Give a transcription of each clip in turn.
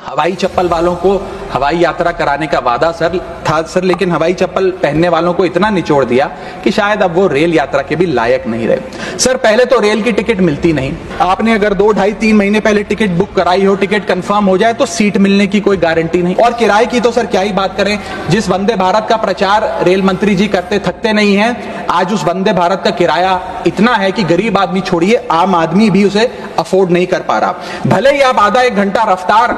हवाई चप्पल वालों को हवाई यात्रा कराने का वादा था सर, लेकिन हवाई चप्पल पहनने वालों को इतना निचोड़ दिया कि शायद अब वो रेल यात्रा के भी लायक नहीं रहे। सर, पहले तो रेल की टिकट मिलती नहीं। आपने अगर 2, 2.5, 3 महीने पहले टिकट बुक कराई हो, टिकट कंफर्म हो जाए तो सीट मिलने की कोई गारंटी नहीं। और किराए की तो सर क्या ही बात करें, जिस वंदे भारत का प्रचार रेल मंत्री जी करते थकते नहीं हैं, आज उस वंदे भारत का किराया इतना है कि गरीब आदमी छोड़िए, आम आदमी भी उसे अफोर्ड नहीं कर पा रहा। भले ही आप आधा 1 घंटा रफ्तार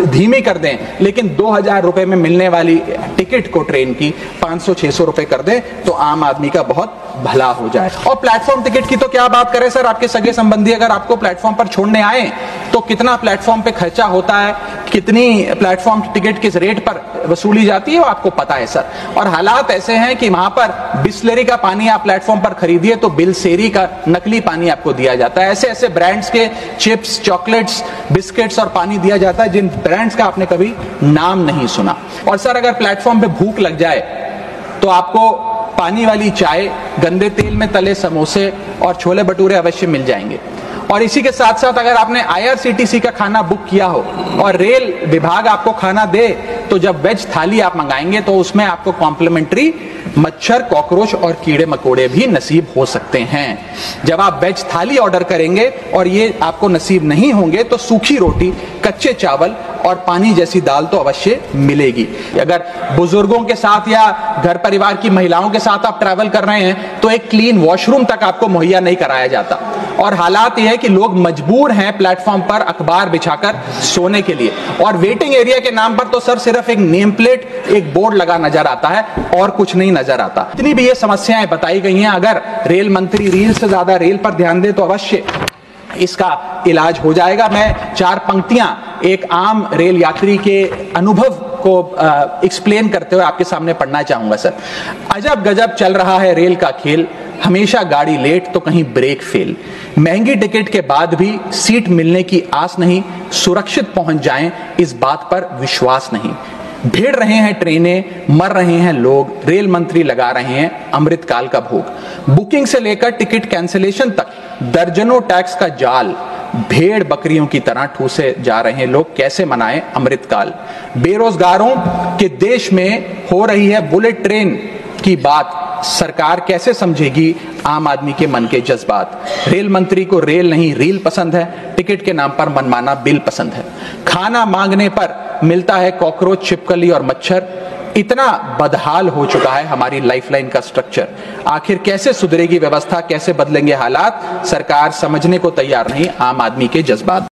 धीमी कर दें, लेकिन 2000 रुपए में मिलने वाली टिकट को ट्रेन की 500-600 रुपए कर दें तो आम आदमी का बहुत भला हो जाए। और प्लेटफॉर्म टिकट की तो क्या बात करें सर, आपके सगे संबंधी अगर आपको प्लेटफॉर्म पर छोड़ने आए तो कितना प्लेटफॉर्म पे खर्चा होता है, कितनी प्लेटफॉर्म टिकट किस रेट पर वसूली जाती है वो आपको पता है सर। और हालात ऐसे हैं कि वहां पर बिस्लरी का पानी आप प्लेटफॉर्म पर खरीदिए तो बिलसेरी का नकली पानी आपको दिया जाता है। ऐसे ऐसे ब्रांड्स के चिप्स, चॉकलेट्स, बिस्किट्स और पानी दिया जाता है जिन ब्रांड्स का आपने कभी नाम नहीं सुना। और सर, अगर प्लेटफॉर्म पे भूख लग जाए तो आपको पानी वाली चाय, गंदे तेल में तले समोसे और छोले भटूरे अवश्य मिल जाएंगे। और इसी के साथ साथ अगर आपने IRCTC का खाना बुक किया हो और रेल विभाग आपको खाना दे तो जब वेज थाली आप मंगाएंगे तो उसमें आपको कॉम्प्लीमेंट्री मच्छर, कॉकरोच और कीड़े मकोड़े भी नसीब हो सकते हैं। जब आप वेज थाली ऑर्डर करेंगे और ये आपको नसीब नहीं होंगे तो सूखी रोटी, कच्चे चावल और पानी जैसी दाल तो अवश्य मिलेगी। अगर बुजुर्गों के साथ या घर परिवार की महिलाओं के साथ आप ट्रैवल कर रहे हैं तो एक क्लीन वॉशरूम तक आपको मुहैया नहीं कराया जाता। और हालात यह है कि लोग मजबूर हैं प्लेटफॉर्म पर अखबार बिछाकर सोने के लिए, और वेटिंग एरिया के नाम पर तो सर सिर्फ एक नेम प्लेट, एक बोर्ड लगा नजर आता है और कुछ नहीं नजर आता। इतनी भी ये समस्याएं बताई गई हैं, अगर रेल मंत्री रील से ज्यादा रेल पर ध्यान दे तो अवश्य इसका इलाज हो जाएगा। मैं 4 पंक्तियां एक आम रेल यात्री के अनुभव को एक्सप्लेन करते हुए आपके सामने पढ़ना चाहूंगा सर। अजब गजब चल रहा है रेल का खेल, हमेशा गाड़ी लेट तो कहीं ब्रेक फेल, महंगी टिकट के बाद भी सीट मिलने की आस नहीं, सुरक्षित पहुंच जाएं इस बात पर विश्वास नहीं, भिड़ रहे हैं ट्रेनें, मर रहे हैं लोग, रेल मंत्री लगा रहे हैं अमृतकाल का भोग, बुकिंग से लेकर टिकट कैंसिलेशन तक दर्जनों टैक्स का जाल, भेड़ बकरियों की तरह ठूसे जा रहे हैं लोग, कैसे मनाएं अमृतकाल। बेरोजगारों के देश में हो रही है बुलेट ट्रेन की बात, सरकार कैसे समझेगी आम आदमी के मन के जज्बात। रेल मंत्री को रेल नहीं रील पसंद है, टिकट के नाम पर मनमाना बिल पसंद है, खाना मांगने पर मिलता है कॉकरोच, छिपकली और मच्छर। इतना बदहाल हो चुका है हमारी लाइफलाइन का स्ट्रक्चर। आखिर कैसे सुधरेगी व्यवस्था, कैसे बदलेंगे हालात, सरकार समझने को तैयार नहीं आम आदमी के जज्बात।